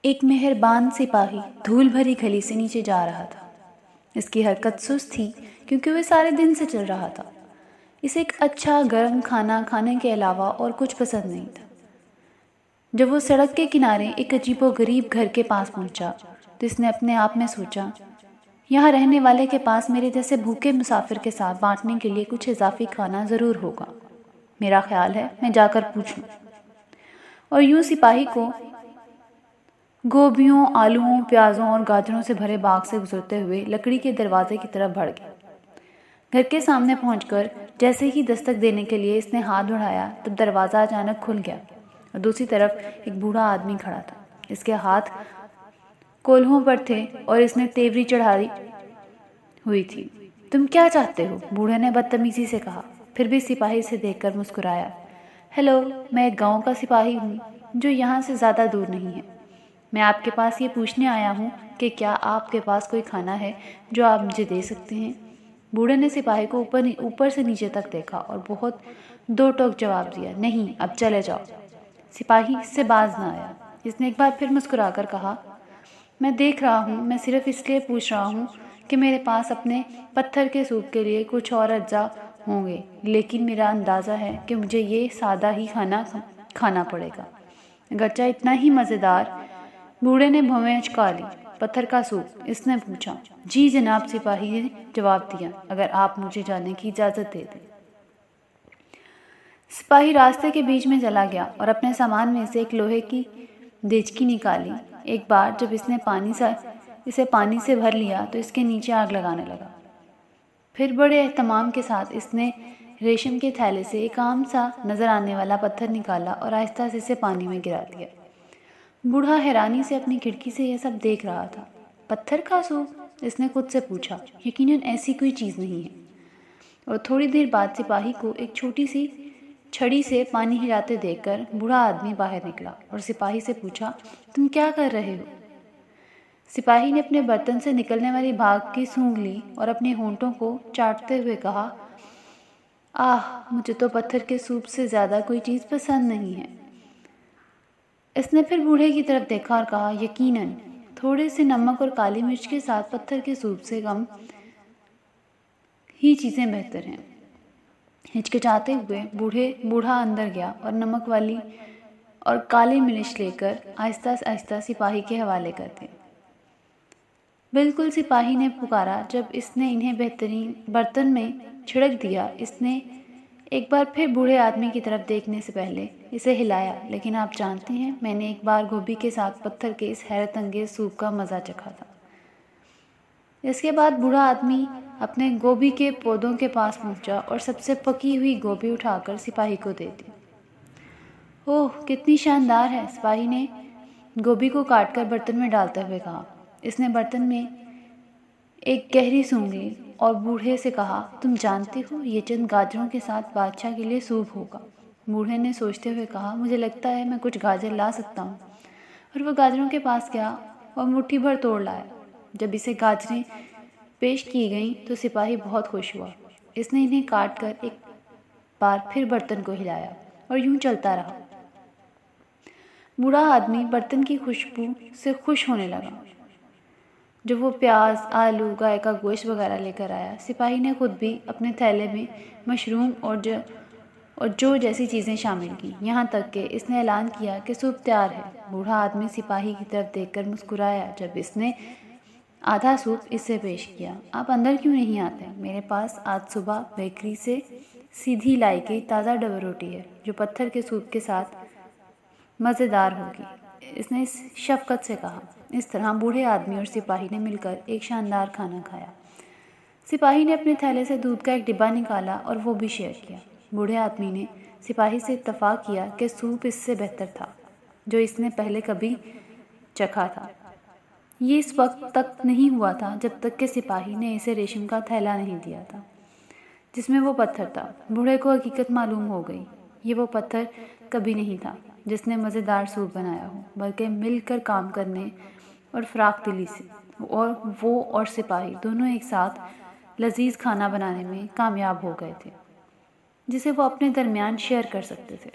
ایک مہربان سپاہی دھول بھری گلی سے نیچے جا رہا تھا۔ اس کی حرکت سست تھی کیونکہ وہ سارے دن سے چل رہا تھا۔ اسے ایک اچھا گرم کھانا کھانے کے علاوہ اور کچھ پسند نہیں تھا۔ جب وہ سڑک کے کنارے ایک عجیب و غریب گھر کے پاس پہنچا تو اس نے اپنے آپ میں سوچا، یہاں رہنے والے کے پاس میرے جیسے بھوکے مسافر کے ساتھ بانٹنے کے لیے کچھ اضافی کھانا ضرور ہوگا۔ میرا خیال ہے میں جا کر پوچھوں۔ اور یوں سپاہی کو گوبھیوں، آلوؤں، پیازوں اور گاجروں سے بھرے باغ سے گزرتے ہوئے لکڑی کے دروازے کی طرف بڑھ گیا۔ گھر کے سامنے پہنچ کر جیسے ہی دستک دینے کے لیے اس نے ہاتھ بڑھایا تب دروازہ اچانک کھل گیا اور دوسری طرف ایک بوڑھا آدمی کھڑا تھا۔ اس کے ہاتھ کولہوں پر تھے اور اس نے تیوری چڑھائی ہوئی تھی۔ تم کیا چاہتے ہو؟ بوڑھے نے بدتمیزی سے کہا، پھر بھی سپاہی سے دیکھ کر مسکرایا۔ ہیلو، میں ایک گاؤں کا سپاہی ہوں جو یہاں سے زیادہ دور نہیں ہے۔ میں آپ کے پاس یہ پوچھنے آیا ہوں کہ کیا آپ کے پاس کوئی کھانا ہے جو آپ مجھے دے سکتے ہیں؟ بوڑھے نے سپاہی کو اوپر سے نیچے تک دیکھا اور بہت دو ٹوک جواب دیا، نہیں، اب چلے جاؤ۔ سپاہی اس سے باز نہ آیا۔ اس نے ایک بار پھر مسکرا کر کہا، میں دیکھ رہا ہوں، میں صرف اس لیے پوچھ رہا ہوں کہ میرے پاس اپنے پتھر کے سوپ کے لیے کچھ اور اجزاء ہوں گے، لیکن میرا اندازہ ہے کہ مجھے یہ سادہ ہی کھانا کھانا پڑے گا، اگرچہ اتنا ہی مزیدار۔ بوڑھے نے بھویں چکا لی۔ پتھر کا سوپ؟ اس نے پوچھا۔ جی جناب، سپاہی نے جواب دیا، اگر آپ مجھے جانے کی اجازت دے دیں۔ سپاہی راستے کے بیچ میں چلا گیا اور اپنے سامان میں سے ایک لوہے کی دیچکی نکالی۔ ایک بار جب اس نے اسے پانی سے بھر لیا تو اس کے نیچے آگ لگانے لگا۔ پھر بڑے اہتمام کے ساتھ اس نے ریشم کے تھیلے سے ایک عام سا نظر آنے والا پتھر نکالا اور آہستہ سے اسے پانی میں گرا دیا۔ بوڑھا حیرانی سے اپنی کھڑکی سے یہ سب دیکھ رہا تھا۔ پتھر کا سوپ؟ اس نے خود سے پوچھا۔ یقیناً ایسی کوئی چیز نہیں ہے۔ اور تھوڑی دیر بعد سپاہی کو ایک چھوٹی سی چھڑی سے پانی ہلاتے دیکھ کر بوڑھا آدمی باہر نکلا اور سپاہی سے پوچھا، تم کیا کر رہے ہو؟ سپاہی نے اپنے برتن سے نکلنے والی بھاپ کی سونگھ لی اور اپنے ہونٹوں کو چاٹتے ہوئے کہا، مجھے تو پتھر کے سوپ سے زیادہ کوئی چیز پسند نہیں ہے۔ اس نے پھر بوڑھے کی طرف دیکھا اور کہا، یقیناً تھوڑے سے نمک اور کالی مرچ کے ساتھ پتھر کے سوپ سے کم ہی چیزیں بہتر ہیں۔ ہچکچاتے ہوئے بوڑھا اندر گیا اور نمک والی اور کالی مرچ لے کر آہستہ آہستہ سپاہی کے حوالے کر دیا۔ بالکل، سپاہی نے پکارا۔ جب اس نے انہیں بہترین برتن میں چھڑک دیا، اس نے ایک بار پھر بوڑھے آدمی کی طرف دیکھنے سے پہلے اسے ہلایا، لیکن آپ جانتے ہیں، میں نے ایک بار گوبھی کے ساتھ پتھر کے اس حیرت انگیز سوپ کا مزہ چکھا تھا۔ اس کے بعد بوڑھا آدمی اپنے گوبھی کے پودوں کے پاس پہنچا اور سب سے پکی ہوئی گوبھی اٹھا کر سپاہی کو دے دی۔ اوہ، کتنی شاندار ہے، سپاہی نے گوبھی کو کاٹ کر برتن میں ڈالتے ہوئے کہا۔ اس نے برتن میں ایک گہری سونگھ لی اور بوڑھے سے کہا، تم جانتے ہو، یہ چند گاجروں کے ساتھ بادشاہ کے لیے سوپ ہوگا۔ بوڑھے نے سوچتے ہوئے کہا، مجھے لگتا ہے میں کچھ گاجر لا سکتا ہوں۔ اور وہ گاجروں کے پاس گیا اور مٹھی بھر توڑ لایا۔ جب اسے گاجریں پیش کی گئیں تو سپاہی بہت خوش ہوا۔ اس نے انہیں کاٹ کر ایک بار پھر برتن کو ہلایا اور یوں چلتا رہا۔ بوڑھا آدمی برتن کی خوشبو سے خوش ہونے لگا۔ جب وہ پیاز، آلو، گائے کا گوشت وغیرہ لے کر آیا، سپاہی نے خود بھی اپنے تھیلے میں مشروم اور جو جیسی چیزیں شامل کی، یہاں تک کہ اس نے اعلان کیا کہ سوپ تیار ہے۔ بوڑھا آدمی سپاہی کی طرف دیکھ کر مسکرایا جب اس نے آدھا سوپ اس سے پیش کیا۔ آپ اندر کیوں نہیں آتے؟ میرے پاس آج صبح بیکری سے سیدھی لائی گئی تازہ ڈبل روٹی ہے جو پتھر کے سوپ کے ساتھ مزیدار ہوگی، اس نے شفقت سے کہا۔ اس طرح بوڑھے آدمی اور سپاہی نے مل کر ایک شاندار کھانا کھایا۔ سپاہی نے اپنے تھیلے سے دودھ کا ایک ڈبہ نکالا اور وہ بھی شیئر کیا۔ بوڑھے آدمی نے سپاہی سے اتفاق کیا کہ سوپ اس سے بہتر تھا جو اس نے پہلے کبھی چکھا تھا۔ یہ اس وقت تک نہیں ہوا تھا جب تک کہ سپاہی نے اسے ریشم کا تھیلا نہیں دیا تھا جس میں وہ پتھر تھا۔ بوڑھے کو حقیقت معلوم ہو گئی، یہ وہ پتھر کبھی نہیں تھا جس نے مزیدار سوپ بنایا ہو، بلکہ مل کر کام کرنے اور فراخ دلی سے اور وہ اور سپاہی دونوں ایک ساتھ لذیذ کھانا بنانے میں کامیاب ہو گئے تھے جسے وہ اپنے درمیان شیئر کر سکتے تھے۔